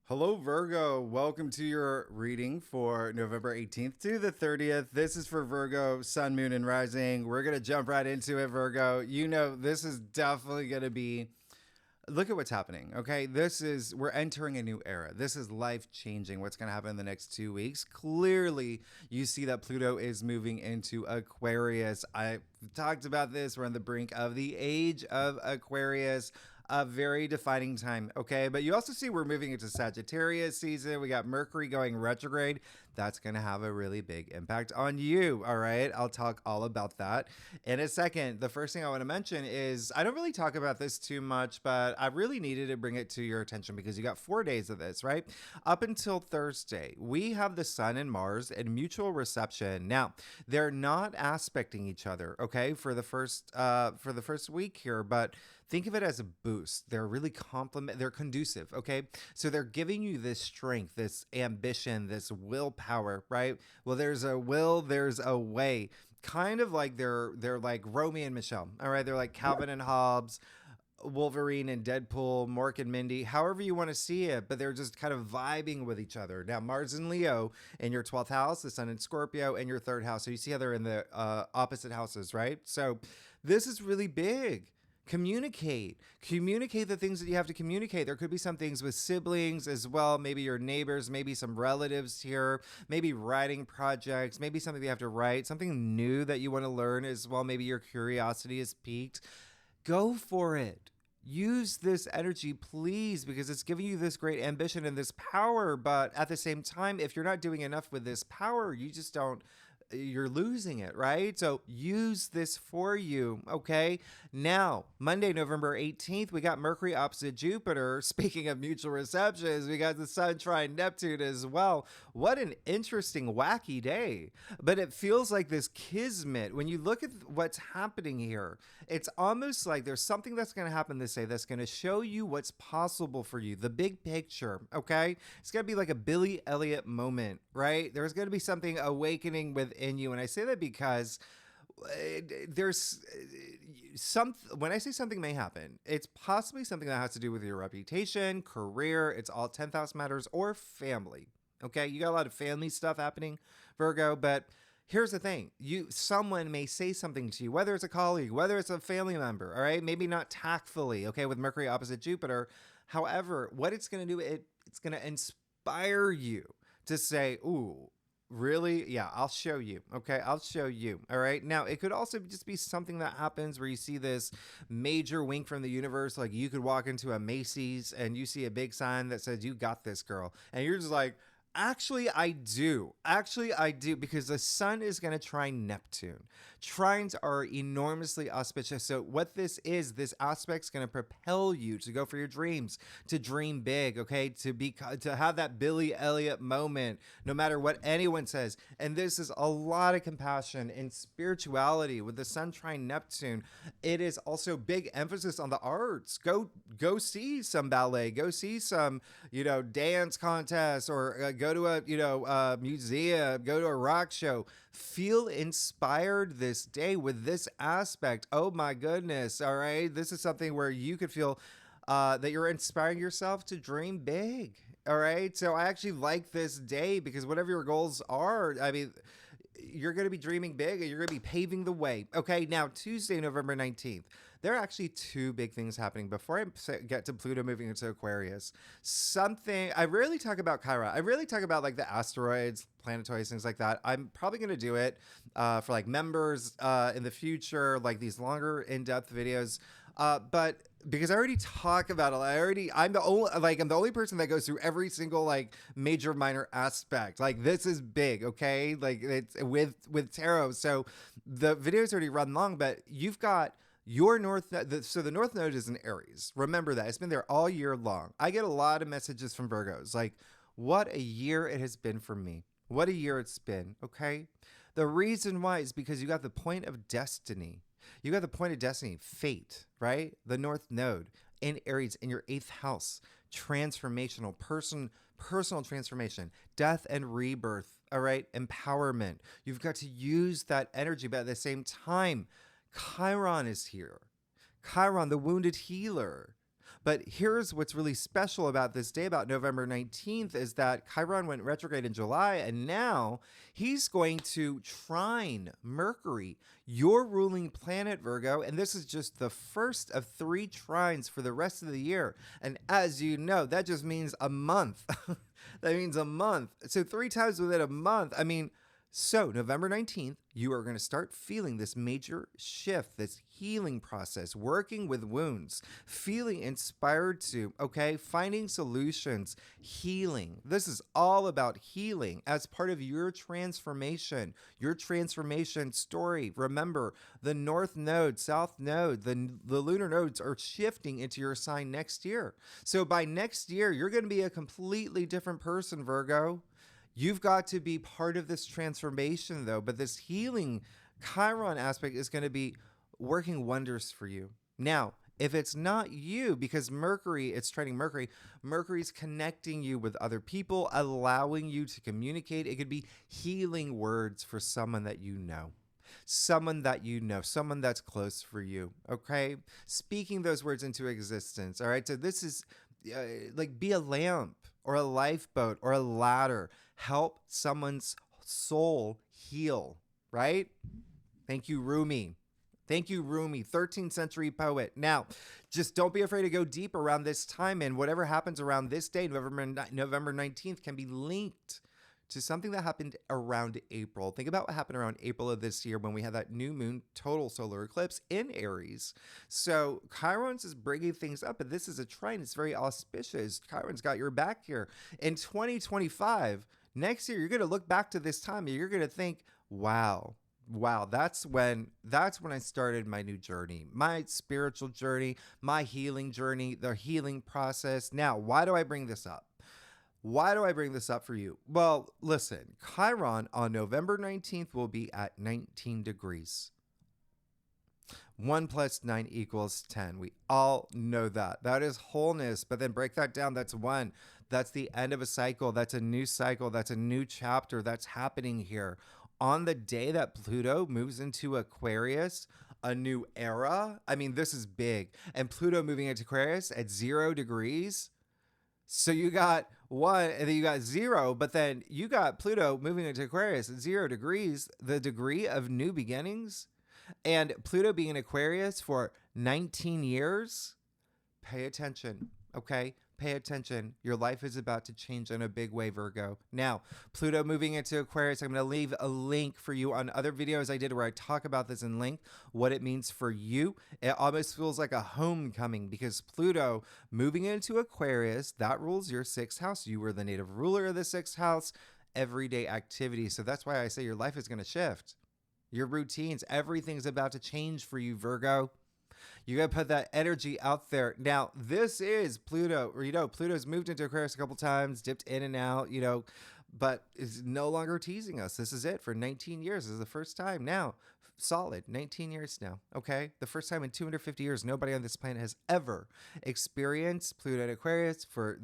Hello, Virgo. Welcome to your reading for November 18th to the 30th. This is for Virgo, Sun, Moon, and Rising. We're going to jump right into it, Virgo. You know, this is definitely going to be. Look at what's happening, okay? We're entering a new era. This is life changing. What's going to happen in the next 2 weeks? Clearly, you see that Pluto is moving into Aquarius. I talked about this. We're on the brink of the age of Aquarius. A very defining time, okay? But you also see we're moving into Sagittarius season. We got Mercury going retrograde. That's going to have a really big impact on you, all right? I'll talk all about that in a second. The first thing I want to mention is I don't really talk about this too much, but I really needed to bring it to your attention because you got 4 days of this, right? Up until Thursday, we have the Sun and Mars in mutual reception. Now, they're not aspecting each other, okay, for the first week here, but think of it as a boost. They're really they're conducive, okay? So they're giving you this strength, this ambition, this willpower, right? Well, there's a will, there's a way. Kind of like they're like Romeo and Michelle, all right? They're like Calvin and Hobbes, Wolverine and Deadpool, Mork and Mindy, however you want to see it, but they're just kind of vibing with each other. Now, Mars and Leo in your 12th house, the Sun in Scorpio in your 3rd house. So you see how they're in the opposite houses, right? So this is really big. Communicate the things that you have to communicate. There could be some things with siblings as well, maybe your neighbors, maybe some relatives here, maybe writing projects, maybe something you have to write, something new that you want to learn as well. Maybe your curiosity is piqued. Go for it. Use this energy, please, because it's giving you this great ambition and this power. But at the same time, if you're not doing enough with this power, you're losing it, right? So use this for you, okay? Now, Monday, November 18th, we got Mercury opposite Jupiter. Speaking of mutual receptions, we got the Sun trine Neptune as well. What an interesting, wacky day. But it feels like this kismet. When you look at what's happening here, it's almost like there's something that's going to happen this day that's going to show you what's possible for you, the big picture, okay? It's going to be like a Billy Elliot moment, right? There's going to be something awakening within you. And I say that because there's when I say something may happen, it's possibly something that has to do with your reputation, career, it's all 10th house matters, or family. Okay, you got a lot of family stuff happening, Virgo, but here's the thing. Someone may say something to you, whether it's a colleague, whether it's a family member, all right? Maybe not tactfully, okay, with Mercury opposite Jupiter. However, what it's going to do, it's going to inspire you to say, ooh, really? Yeah, I'll show you. Okay, I'll show you. All right. Now, it could also just be something that happens where you see this major wink from the universe. Like you could walk into a Macy's and you see a big sign that says, "You got this, girl." And you're just like, actually, I do. Actually, I do, because the Sun is going to trine Neptune. Trines are enormously auspicious. So what this aspect's going to propel you to go for your dreams, to dream big, okay? To have that Billy Elliot moment, no matter what anyone says. And this is a lot of compassion and spirituality with the Sun trine Neptune. It is also big emphasis on the arts. Go see some ballet. Go see some, dance contest, or go to a museum, go to a rock show. Feel inspired this day with this aspect. Oh my goodness. All right. This is something where you could feel that you're inspiring yourself to dream big. All right. So I actually like this day because whatever your goals are, I mean, you're going to be dreaming big and you're going to be paving the way. Okay. Now, Tuesday, November 19th. There are actually 2 big things happening before I get to Pluto moving into Aquarius. I rarely talk about Chakra. I rarely talk about like the asteroids, planetoids, things like that. I'm probably going to do it for like members in the future, like these longer in-depth videos. But because I already talk about it, I'm the only person that goes through every single like major minor aspect. Like this is big, okay? Like it's with tarot. So the video's already run long, but you've got your North Node. So the North Node is in Aries. Remember that. It's been there all year long. I get a lot of messages from Virgos like, what a year it has been for me. What a year it's been, okay? The reason why is because you got the point of destiny. You got the point of destiny, fate, right? The North Node in Aries in your 8th house. Transformational, personal transformation, death and rebirth, all right? Empowerment. You've got to use that energy, but at the same time, Chiron is here. Chiron, the wounded healer. But here's what's really special about this day, about November 19th, is that Chiron went retrograde in July, and now he's going to trine Mercury, your ruling planet, Virgo. And this is just the first of 3 trines for the rest of the year. And as you know, that just means a month. That means a month. So 3 times within a month. I mean, so November 19th, you are going to start feeling this major shift, this healing process, working with wounds, feeling inspired to, okay, finding solutions, healing. This is all about healing as part of your transformation story. Remember, the North Node, South Node, the lunar nodes are shifting into your sign next year. So by next year, you're going to be a completely different person, Virgo. You've got to be part of this transformation, though. But this healing Chiron aspect is going to be working wonders for you. Now, if it's not you, because Mercury, it's trining Mercury, Mercury's connecting you with other people, allowing you to communicate. It could be healing words for someone that you know. Someone that's close for you, okay? Speaking those words into existence, all right? So this is like, be a lamp or a lifeboat or a ladder. Help someone's soul heal, right? Thank you, Rumi. 13th century poet. Now, just don't be afraid to go deep around this time, and whatever happens around this day, November 19th, can be linked to something that happened around April. Think about what happened around April of this year when we had that new moon total solar eclipse in Aries. So Chiron's is bringing things up, but this is a trine. It's very auspicious. Chiron's got your back here. In 2025, next year, you're going to look back to this time and you're going to think, wow, that's when I started my new journey, my spiritual journey, my healing journey, the healing process. Now, why do I bring this up? Why do I bring this up for you? Well, listen, Chiron on November 19th will be at 19 degrees. 1 + 9 = 10. We all know that. That is wholeness. But then break that down. That's 1. That's the end of a cycle. That's a new cycle. That's a new chapter that's happening here. On the day that Pluto moves into Aquarius, a new era. I mean, this is big. And Pluto moving into Aquarius at 0 degrees. So you got 1, and then you got 0, but then you got Pluto moving into Aquarius at 0 degrees, the degree of new beginnings, and Pluto being in Aquarius for 19 years. Pay attention, okay? Pay attention. Your life is about to change in a big way, Virgo. Now, Pluto moving into Aquarius, I'm going to leave a link for you on other videos I did where I talk about this in length, what it means for you. It almost feels like a homecoming because Pluto moving into Aquarius, that rules your 6th house. You were the native ruler of the 6th house, everyday activity. So that's why I say your life is going to shift. Your routines, everything's about to change for you, Virgo. You got to put that energy out there. Now, this is Pluto. Pluto's moved into Aquarius a couple times, dipped in and out, but is no longer teasing us. This is it for 19 years. This is the first time now. Solid 19 years now. Okay. The first time in 250 years, nobody on this planet has ever experienced Pluto in Aquarius for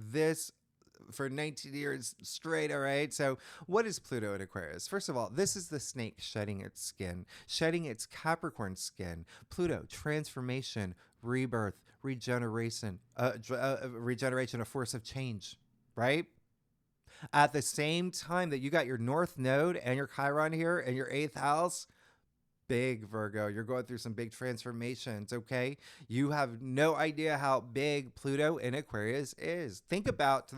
19 years straight. All right. So what is Pluto in Aquarius? First of all, this is the snake shedding its skin, shedding its Capricorn skin. Pluto, transformation, rebirth, regeneration, a force of change, right? At the same time that you got your North Node and your Chiron here and your 8th house, big, Virgo. You're going through some big transformations, okay? You have no idea how big Pluto in Aquarius is. Think about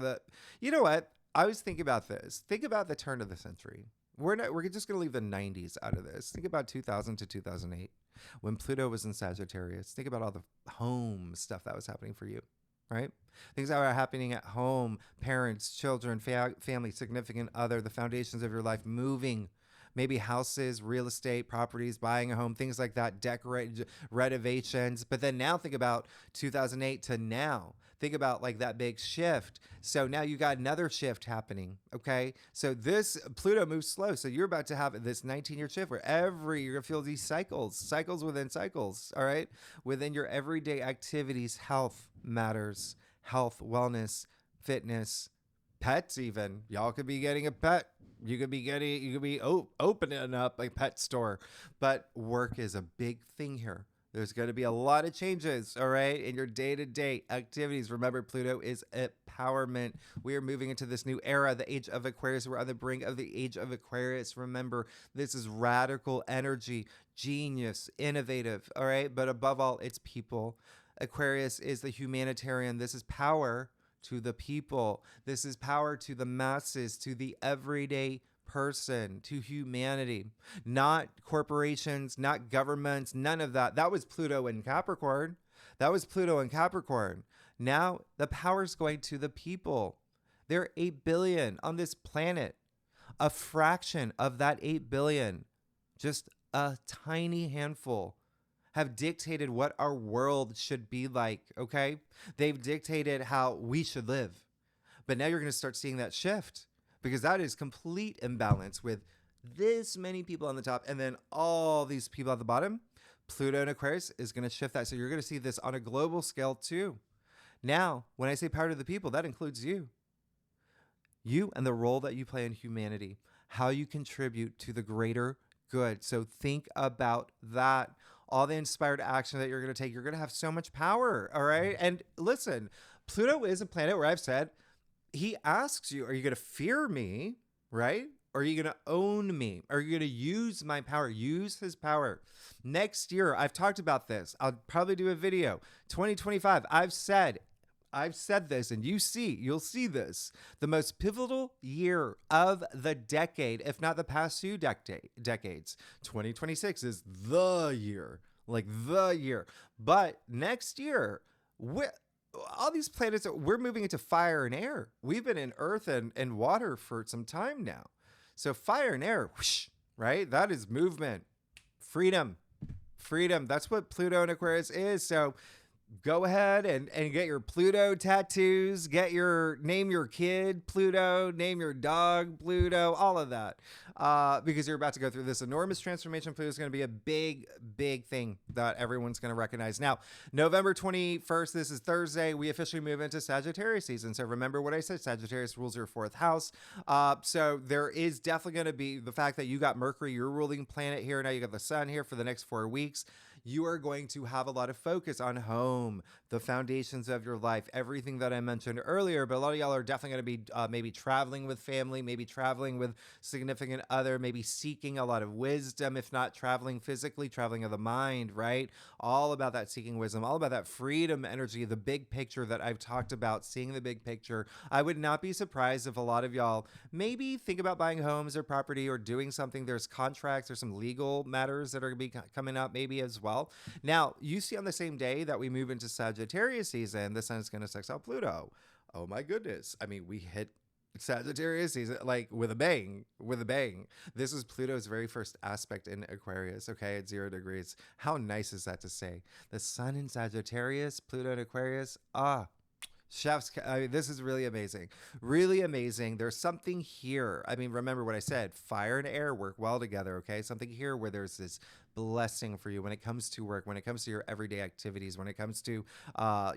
you know what? I was thinking about this. Think about the turn of the century. We're just going to leave the 90s out of this. Think about 2000 to 2008 when Pluto was in Sagittarius. Think about all the home stuff that was happening for you, right? Things that are happening at home, parents, children, family, significant other, the foundations of your life moving. Maybe houses, real estate, properties, buying a home, things like that, renovations. But then now think about 2008 to now. Think about like that big shift. So now you got another shift happening, okay? So this Pluto moves slow. So you're about to have this 19-year shift where you're going to feel these cycles within cycles, all right? Within your everyday activities, health matters, health, wellness, fitness, pets even. Y'all could be getting a pet. You could be opening up a pet store, but work is a big thing here. There's going to be a lot of changes, all right, in your day-to-day activities. Remember, Pluto is empowerment. We are moving into this new era, the age of Aquarius. We're on the brink of the age of Aquarius. Remember, this is radical energy, genius, innovative, all right? But above all, it's people. Aquarius is the humanitarian. This is power to the people. This is power to the masses, to the everyday person, to humanity, not corporations, not governments, none of that. That was Pluto in Capricorn. That was Pluto in Capricorn. Now the power's going to the people. There are 8 billion on this planet. A fraction of that 8 billion, just a tiny handful, have dictated what our world should be like, okay? They've dictated how we should live. But now you're going to start seeing that shift, because that is complete imbalance with this many people on the top and then all these people at the bottom. Pluto in Aquarius is going to shift that. So you're going to see this on a global scale too. Now, when I say power to the people, that includes you. You and the role that you play in humanity, how you contribute to the greater good. So think about that. All the inspired action that you're going to take, you're going to have so much power, all right? And listen, Pluto is a planet where I've said, he asks you, are you going to fear me, right? Or are you going to own me? Are you going to use my power? Use his power. Next year, I've talked about this. I'll probably do a video. 2025, I've said this, and you'll see this. The most pivotal year of the decade, if not the past two decades. 2026 is the year, like the year. But next year, all these planets, we're moving into fire and air. We've been in earth and water for some time now. So fire and air, whoosh, right? That is movement, freedom. That's what Pluto in Aquarius is. So go ahead and get your Pluto tattoos, name your kid Pluto, name your dog Pluto, all of that. Because you're about to go through this enormous transformation. Pluto is going to be a big, big thing that everyone's going to recognize. Now, November 21st, this is Thursday, we officially move into Sagittarius season. So remember what I said, Sagittarius rules your 4th house. So there is definitely going to be the fact that you got Mercury, your ruling planet here. Now you got the sun here for the next 4 weeks. You are going to have a lot of focus on home, the foundations of your life, everything that I mentioned earlier. But a lot of y'all are definitely going to be maybe traveling with family, maybe traveling with significant other, maybe seeking a lot of wisdom, if not traveling physically, traveling of the mind, right? All about that seeking wisdom, all about that freedom energy, the big picture that I've talked about, seeing the big picture. I would not be surprised if a lot of y'all maybe think about buying homes or property or doing something. There's contracts or some legal matters that are going to be coming up maybe as well. Now, you see on the same day that we move into Sagittarius season, the sun is going to sextile Pluto. Oh my goodness. I mean, we hit Sagittarius season like with a bang. This is Pluto's very first aspect in Aquarius, okay, at 0 degrees. How nice is that to say? The sun in Sagittarius, Pluto in Aquarius. Chef's, I mean, this is really amazing. Really amazing. There's something here. I mean, remember what I said, fire and air work well together, okay? Something here where there's this blessing for you when it comes to work, when it comes to your everyday activities, when it comes to,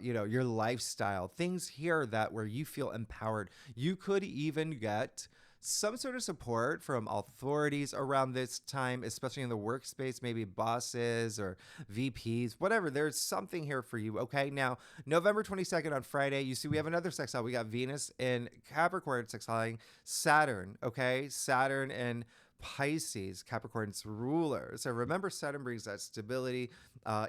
your lifestyle, things here that where you feel empowered. You could even get some sort of support from authorities around this time, especially in the workspace, maybe bosses or VPs, whatever. There's something here for you, okay? Now, November 22nd on Friday, you see we have another sextile. We got Venus in Capricorn sextiling Saturn, okay? Saturn and Pisces, Capricorn's ruler. So remember, Saturn brings that stability,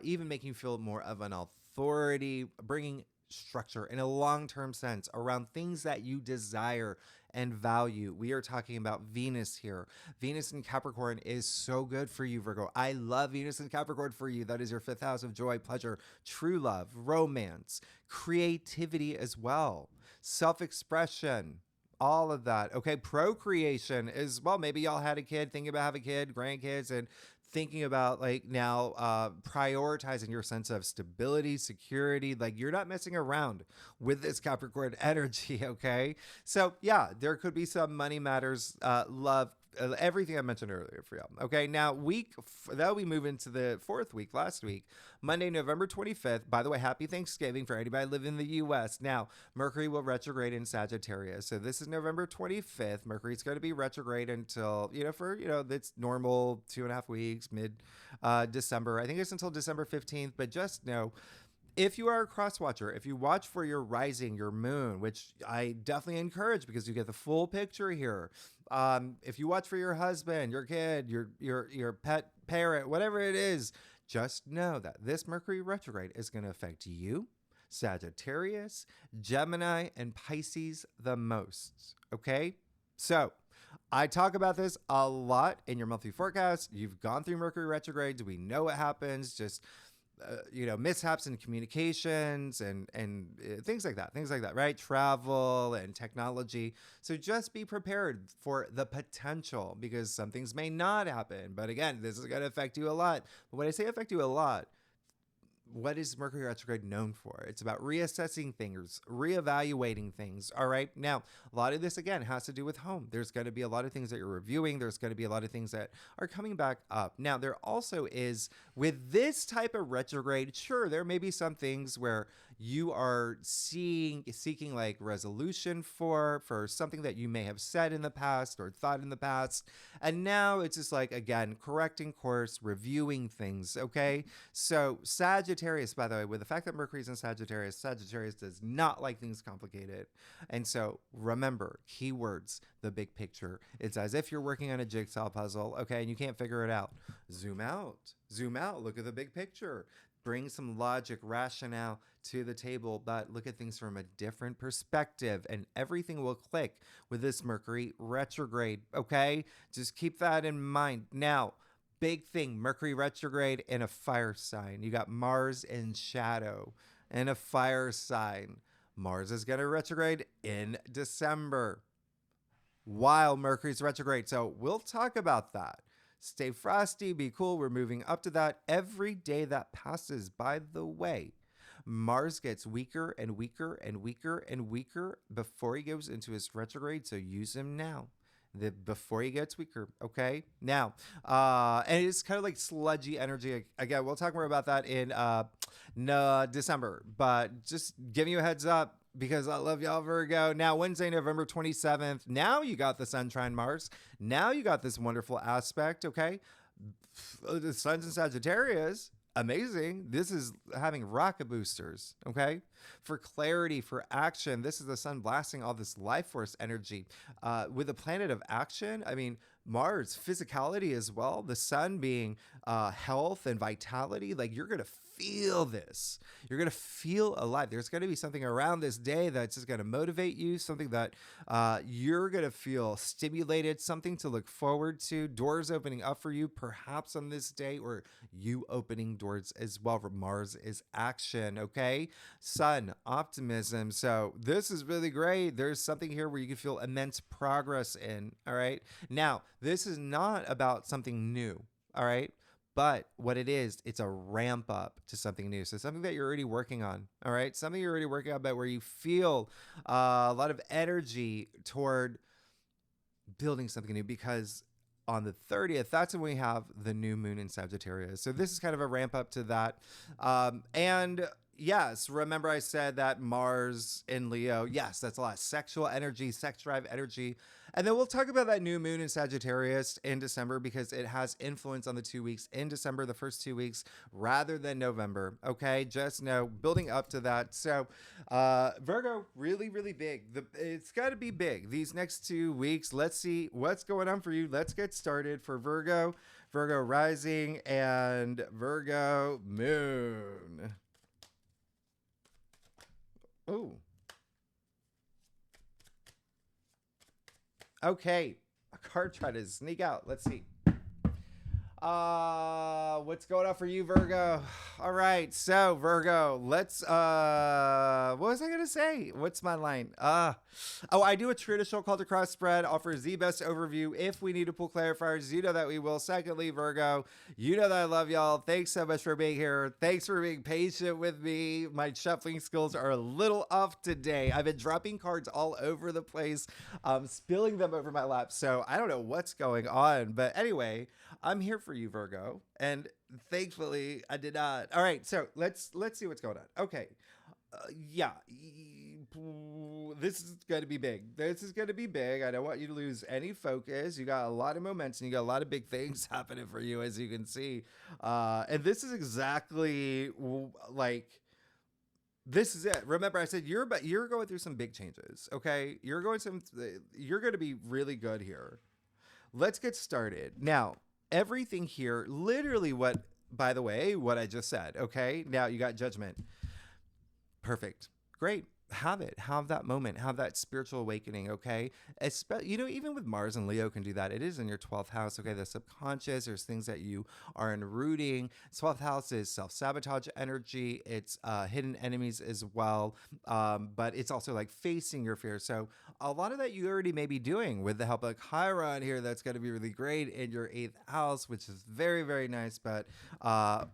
even making you feel more of an authority, bringing structure in a long-term sense around things that you desire and value. We are talking about Venus here. Venus in Capricorn is so good for you, Virgo. I love Venus in Capricorn for you. That is your 5th house of joy, pleasure, true love, romance, creativity as well, self-expression, all of that. Okay, procreation as well. Maybe y'all had a kid, thinking about having a kid, grandkids, and thinking about like now prioritizing your sense of stability, security. Like you're not messing around with this Capricorn energy, okay? So yeah, there could be some money matters, love, everything I mentioned earlier for y'all. Okay, now that we move into the fourth week, last week, Monday, November 25th. By the way, happy Thanksgiving for anybody living in the U.S. Now, Mercury will retrograde in Sagittarius. So this is November 25th. Mercury's going to be retrograde until, it's normal 2.5 weeks, mid December. I think it's until December 15th, but just know, if you are a cross watcher, if you watch for your rising, your moon, which I definitely encourage because you get the full picture here. If you watch for your husband, your kid, your pet parrot, whatever it is, just know that this Mercury retrograde is going to affect you, Sagittarius, Gemini, and Pisces the most. Okay? So I talk about this a lot in your monthly forecast. You've gone through Mercury retrogrades. We know what happens. Just mishaps in communications and things like that, right? Travel and technology. So just be prepared for the potential, because some things may not happen. But again, this is going to affect you a lot. But when I say affect you a lot, what is Mercury retrograde known for? It's about reassessing things, reevaluating things. All right. Now, a lot of this, again, has to do with home. There's going to be a lot of things that you're reviewing. There's going to be a lot of things that are coming back up. Now, there also is, with this type of retrograde, sure, there may be some things where you are seeking like resolution for something that you may have said in the past or thought in the past. And now it's just like, again, correcting course, reviewing things. Okay. So Sagittarius, by the way, with the fact that Mercury's in Sagittarius does not like things complicated. And so remember, keywords, the big picture. It's as if you're working on a jigsaw puzzle. Okay. And you can't figure it out. Zoom out, look at the big picture. Bring some logic, rationale to the table, but look at things from a different perspective, and everything will click with this Mercury retrograde, okay? Just keep that in mind. Now, big thing, Mercury retrograde in a fire sign. You got Mars in shadow in a fire sign. Mars is going to retrograde in December while Mercury's retrograde. So we'll talk about that. Stay frosty, be cool. We're moving up to that every day that passes. By the way, Mars gets weaker and weaker and weaker and weaker before he goes into his retrograde. So use him now, before he gets weaker. Okay. Now, and it's kind of like sludgy energy. Again, we'll talk more about that in December, but just giving you a heads up, because I love y'all, Virgo. Now, Wednesday, November 27th. Now you got the Sun trine Mars. Now you got this wonderful aspect, okay? The Sun's in Sagittarius. Amazing. This is having rocket boosters, okay? For clarity, for action. This is the Sun blasting all this life force energy. With the planet of action, I mean, Mars, physicality as well. The Sun being health and vitality. Like, you're going to feel this. You're going to feel alive. There's going to be something around this day that's just going to motivate you, something that you're going to feel stimulated, something to look forward to, doors opening up for you perhaps on this day, or you opening doors as well. For Mars is action, okay? Sun, optimism. So this is really great. There's something here where you can feel immense progress in, all right? Now, this is not about something new, all right? But what it is, it's a ramp up to something new. So something that you're already working on, all right? Something you're already working on, but where you feel a lot of energy toward building something new, because on the 30th, that's when we have the new moon in Sagittarius. So this is kind of a ramp up to that. And yes, remember I said that Mars in Leo, yes, that's a lot of sexual energy, sex drive energy. And then we'll talk about that new moon in Sagittarius in December, because it has influence on the 2 weeks in December, the first 2 weeks, rather than November. Okay, just know, building up to that. So Virgo, really, really big. It's got to be big these next 2 weeks. Let's see what's going on for you. Let's get started for Virgo, Virgo rising, and Virgo moon. Oh. Okay, a card tried to sneak out. Let's see. What's going on for you, Virgo? All right, so Virgo, let's what was I gonna say? What's my line? I do a traditional call to cross spread, offers the best overview. If we need to pull clarifiers, you know that we will. Secondly, Virgo, you know that I love y'all. Thanks so much for being here. Thanks for being patient with me. My shuffling skills are a little off today. I've been dropping cards all over the place, spilling them over my lap. So I don't know what's going on, but anyway, I'm here for you, Virgo, and thankfully I did not. All right, so let's see what's going on. Okay, yeah, this is going to be big. This is going to be big. I don't want you to lose any focus. You got a lot of momentum. You got a lot of big things happening for you, as you can see, and this is exactly like. This is it. Remember, I said you're going through some big changes. Okay, you're going to be really good here. Let's get started now. Everything here, literally what I just said. Okay, now you got judgment. Perfect. Great. Have it. Have that moment. Have that spiritual awakening. Okay. Even with Mars and Leo can do that. It is in your 12th house. Okay. The subconscious, there's things that you are enrooting. 12th house is self-sabotage energy. It's hidden enemies as well. But it's also like facing your fears. So a lot of that you already may be doing with the help of Chiron here. That's going to be really great in your 8th house, which is very, very nice. But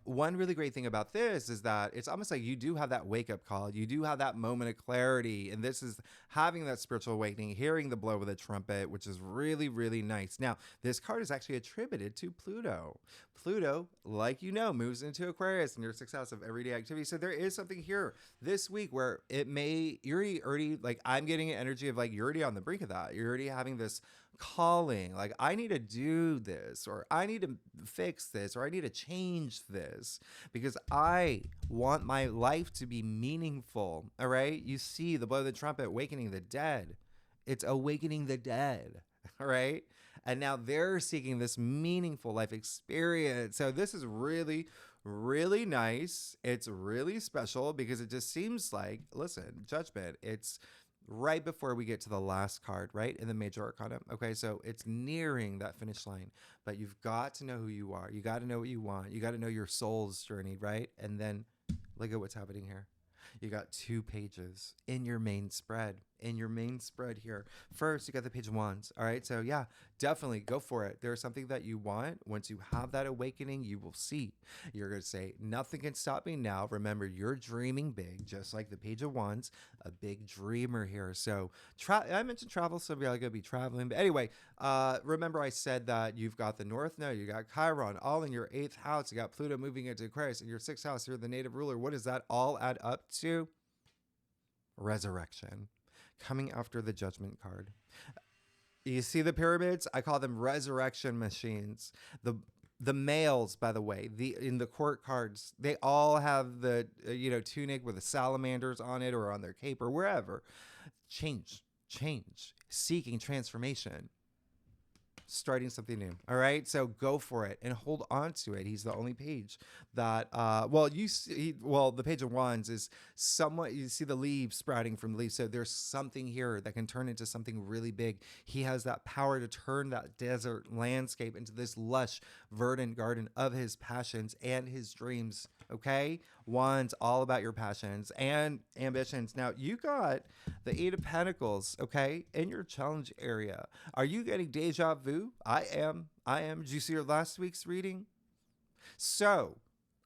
one really great thing about this is that it's almost like you do have that wake-up call. You do have that moment of clarity, and this is having that spiritual awakening, hearing the blow of the trumpet, which is really, really nice. Now, this card is actually attributed to Pluto. Pluto, like moves into Aquarius in your 6th house of everyday activity. So there is something here this week where you're already like, I'm getting an energy of like, you're already on the brink of that. You're already having this calling, like, I need to do this, or I need to fix this, or I need to change this because I want my life to be meaningful. All right. You see the blow of the trumpet, awakening the dead. It's awakening the dead. All right. And now they're seeking this meaningful life experience. So this is really, really nice. It's really special because it just seems like, listen, judgment, it's right before we get to the last card, right? In the major arcana. Okay, so it's nearing that finish line, but you've got to know who you are. You got to know what you want. You got to know your soul's journey, right? And then look at what's happening here. You got 2 pages in your main spread. In your main spread here. First, you got the Page of Wands. All right, so yeah, definitely go for it. There's something that you want. Once you have that awakening, you will see. You're going to say, nothing can stop me now. Remember, you're dreaming big, just like the Page of Wands, a big dreamer here. So I mentioned travel, so we're going to be traveling. But anyway, remember I said that you've got the North Node, you got Chiron, all in your 8th house. You got Pluto moving into Aquarius in your 6th house. You're the native ruler. What does that all add up to? Resurrection. Coming after the Judgment card. You see the pyramids? I call them resurrection machines. The males, by the way, in the court cards, they all have the tunic with the salamanders on it or on their cape or wherever. Change, seeking transformation. Starting something new. All right. So go for it and hold on to it. He's the only page that, the Page of Wands is somewhat, you see the leaves sprouting from the leaves. So there's something here that can turn into something really big. He has that power to turn that desert landscape into this lush, verdant garden of his passions and his dreams. Okay. Wands, all about your passions and ambitions. Now you got the 8 of Pentacles, okay, in your challenge area. Are you getting deja vu? I am. Did you see your last week's reading? So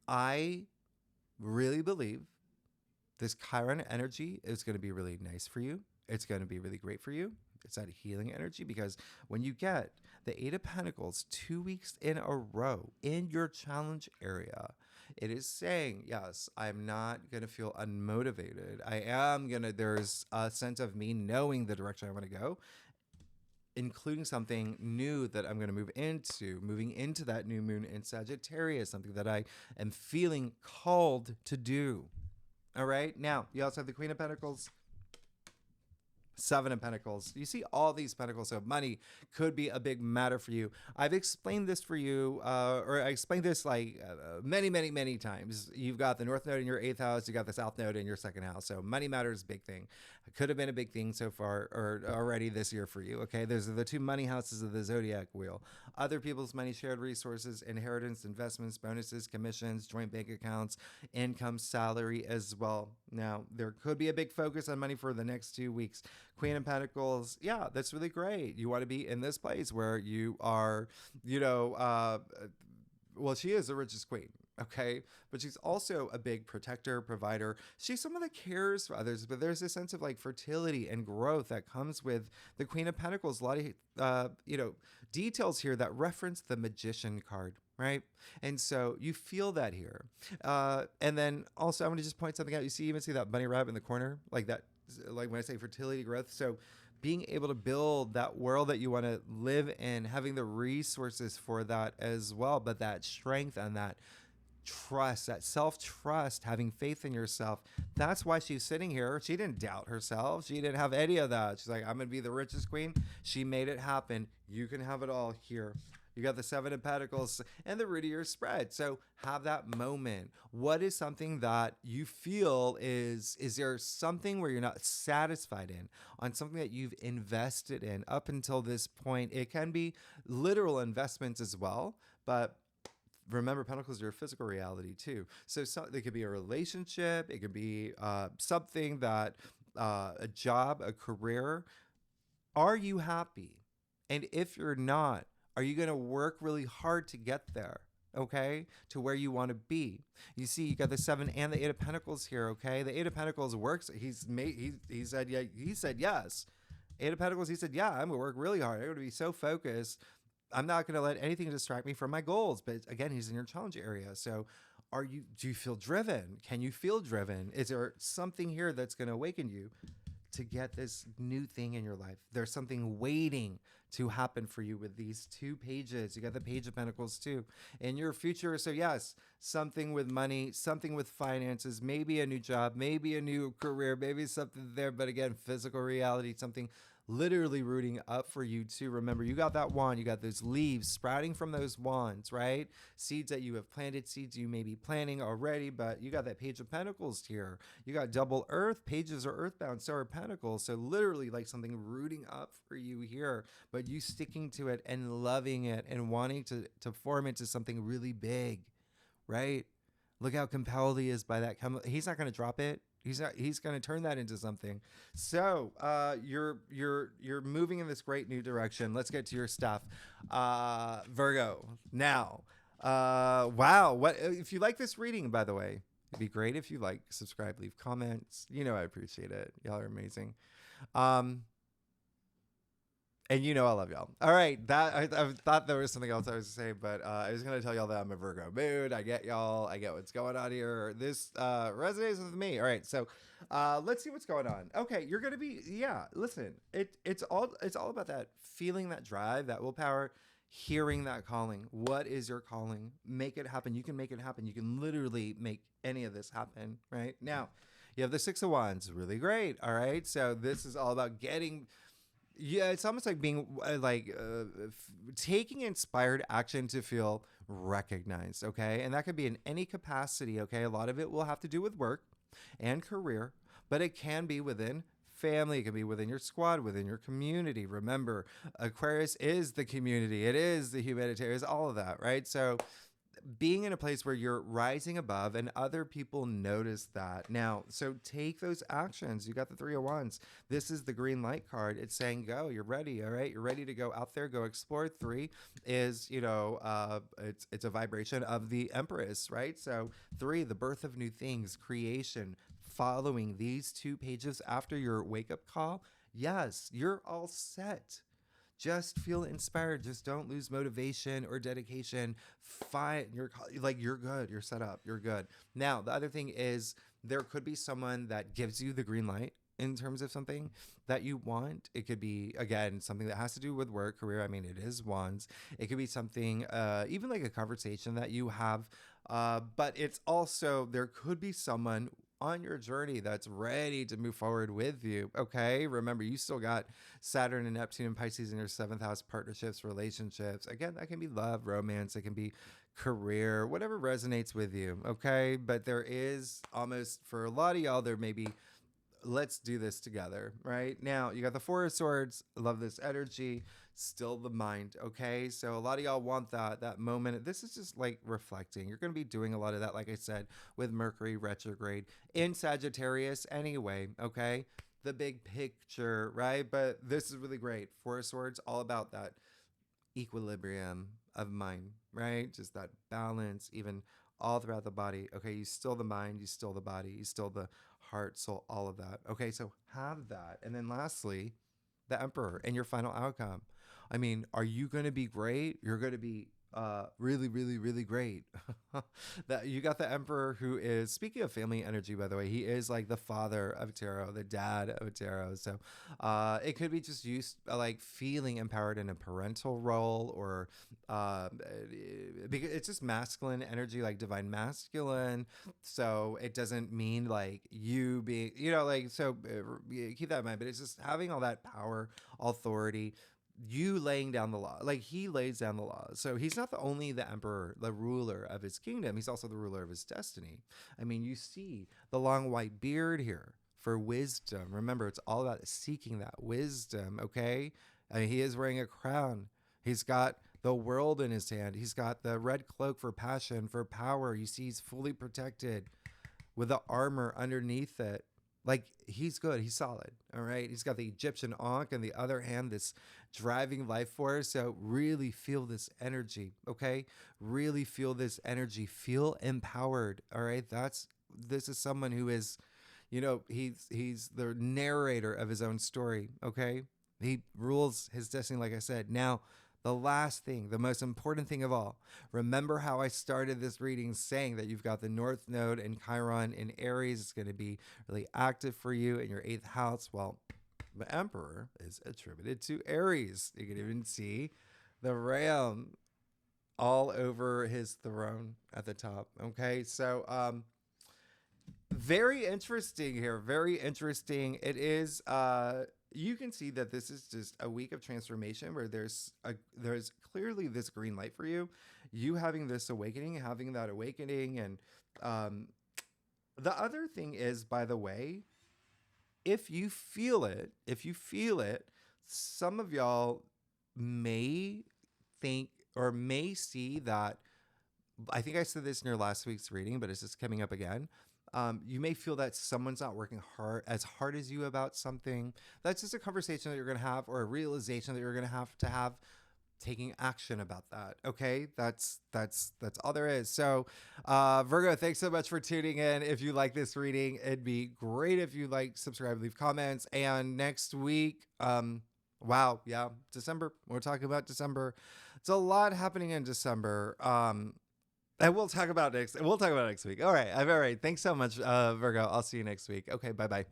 I really believe this Chiron energy is going to be really nice for you. It's going to be really great for you. It's that healing energy because when you get the 8 of Pentacles 2 weeks in a row in your challenge area, it is saying, yes, I'm not going to feel unmotivated. There's a sense of me knowing the direction I want to go, including something new that I'm going to moving into that new moon in Sagittarius, something that I am feeling called to do. All right. Now, you also have the Queen of Pentacles. Seven of Pentacles. You see all these pentacles, so money could be a big matter for you. I've explained this for you, or I explained this like many, many, many times. You've got the North Node in your 8th house. You got the South Node in your 2nd house. So money matters, big thing. It could have been a big thing so far or already this year for you. Okay, those are the 2 money houses of the zodiac wheel. Other people's money, shared resources, inheritance, investments, bonuses, commissions, joint bank accounts, income, salary as well. Now, there could be a big focus on money for the next 2 weeks. Queen of Pentacles, yeah, that's really great. You want to be in this place where you are, well, she is the richest queen, okay? But she's also a big protector, provider. She's someone that cares for others, but there's a sense of like fertility and growth that comes with the Queen of Pentacles. A lot of, details here that reference the Magician card, right? And so you feel that here. And then also, I'm going to just point something out. You even see that bunny rabbit in the corner, like that, like when I say fertility, growth. So being able to build that world that you want to live in, having the resources for that as well, but that strength and that trust, that self-trust, having faith in yourself. That's why she's sitting here. She didn't doubt herself. She didn't have any of that. She's like, I'm going to be the richest queen. She made it happen. You can have it all here. You got the 7 of Pentacles and the root of your spread. So have that moment. What is something that you feel is there something where you're not satisfied in, on something that you've invested in up until this point? It can be literal investments as well, but remember, Pentacles are your physical reality too. So it could be a relationship. It could be something that, a job, a career. Are you happy? And if you're not, are you going to work really hard to get there? Okay, to where you want to be. You see, you got the 7 and the 8 of Pentacles here. Okay, the 8 of Pentacles works. He said, yeah, he said yes. 8 of Pentacles, he said, yeah, I'm gonna work really hard. I'm gonna be so focused. I'm not gonna let anything distract me from my goals. But again, he's in your challenge area. So do you feel driven? Can you feel driven? Is there something here that's gonna awaken you to get this new thing in your life? There's something waiting to happen for you with these 2 pages. You got the Page of Pentacles too in your future. So yes, something with money, something with finances, maybe a new job, maybe a new career, maybe something there. But again, physical reality, something literally rooting up for you to remember. You got that wand, you got those leaves sprouting from those wands, right? Seeds that you have planted, seeds you may be planting already, but you got that Page of Pentacles here. You got double earth. Pages are earthbound, so are Pentacles. So literally like something rooting up for you here, but you sticking to it and loving it and wanting to form into something really big, right? Look how compelled he is by that. He's not going to drop it. He's going to turn that into something. So you're moving in this great new direction. Let's get to your stuff. Virgo. Now, wow. What if you like this reading, by the way? It'd be great if you like, subscribe, leave comments. I appreciate it. Y'all are amazing. And I love y'all. All right, I thought there was something else I was to say, but I was gonna tell y'all that I'm a Virgo mood. I get y'all. I get what's going on here. This resonates with me. All right, so let's see what's going on. Okay, you're gonna be Listen, it's all about that feeling, that drive, that willpower, hearing that calling. What is your calling? Make it happen. You can make it happen. You can literally make any of this happen. Right now, you have the 6 of Wands. Really great. All right, so this is all about getting. Yeah, it's almost like being taking inspired action to feel recognized, okay? And that could be in any capacity, okay? A lot of it will have to do with work and career, but it can be within family. It can be within your squad, within your community. Remember, Aquarius is the community. It is the humanitarian, it's all of that, right? So being in a place where you're rising above and other people notice that. Now, so take those actions. You got the 3 of Wands. This is the green light card. It's saying go. You're ready. All right. You're ready to go out there, go explore. 3 is, it's a vibration of the Empress, right? So 3, the birth of new things, creation, following these 2 pages after your wake up call. Yes, you're all set. Just feel inspired. Just don't lose motivation or dedication. You're good. You're set up. You're good. Now, the other thing is there could be someone that gives you the green light in terms of something that you want. It could be, again, something that has to do with work, career. I mean, it is Wands. It could be something, even like a conversation that you have. But it's also, there could be someone on your journey that's ready to move forward with you. Okay. Remember, you still got Saturn and Neptune and Pisces in your 7th house, partnerships, relationships. Again, that can be love, romance. It can be career, whatever resonates with you. Okay. But there is almost, for a lot of y'all, there may be, let's do this together. Right now, you got the Four of Swords. Love this energy. Still the mind. Okay. So a lot of y'all want that moment. This is just like reflecting. You're going to be doing a lot of that, like I said, with Mercury retrograde in Sagittarius anyway. Okay. The big picture, right? But this is really great. Four of Swords, all about that equilibrium of mind, right? Just that balance, even all throughout the body. Okay. You still the mind, you still the body, you still the heart, soul, all of that. Okay. So have that. And then lastly, the Emperor and your final outcome. I mean, are you going to be great? You're going to be really, really, really great. That you got the Emperor, who is, speaking of family energy, by the way, he is like the father of tarot, the dad of tarot. So it could be just used like feeling empowered in a parental role, or because it's just masculine energy, like divine masculine. So it doesn't mean like you being, like, so keep that in mind. But it's just having all that power, authority, you laying down the law. Like, he lays down the law. So he's not the emperor, the ruler of his kingdom. He's also the ruler of his destiny. I mean, you see the long white beard here for wisdom. Remember, it's all about seeking that wisdom. Okay. I mean, he is wearing a crown. He's got the world in his hand. He's got the red cloak for passion, for power. You see, he's fully protected with the armor underneath it. Like, he's good. He's solid. All right. He's got the Egyptian Ankh on the other hand, this driving life force. So really feel this energy. Okay. Really feel this energy. Feel empowered. All right. This is someone who is, he's the narrator of his own story. Okay. He rules his destiny, like I said. Now, the last thing, the most important thing of all, remember how I started this reading saying that you've got the North Node and Chiron in Aries. It's going to be really active for you in your 8th house. Well, the Emperor is attributed to Aries. You can even see the ram all over his throne at the top. Okay, so very interesting here. Very interesting. It is. You can see that this is just a week of transformation where there's clearly this green light for you. You having this awakening, having that awakening. And the other thing is, by the way, if you feel it, some of y'all may think or may see that. I think I said this in your last week's reading, but it's just coming up again. You may feel that someone's not working as hard as you about something. That's just a conversation that you're going to have, or a realization that you're going to have taking action about that. Okay. That's all there is. So, Virgo, thanks so much for tuning in. If you like this reading, it'd be great if you subscribe, leave comments. And next week, wow. Yeah. December. We're talking about December. It's a lot happening in December. And we'll talk about next week. All right. Thanks so much, Virgo. I'll see you next week. Okay. Bye-bye.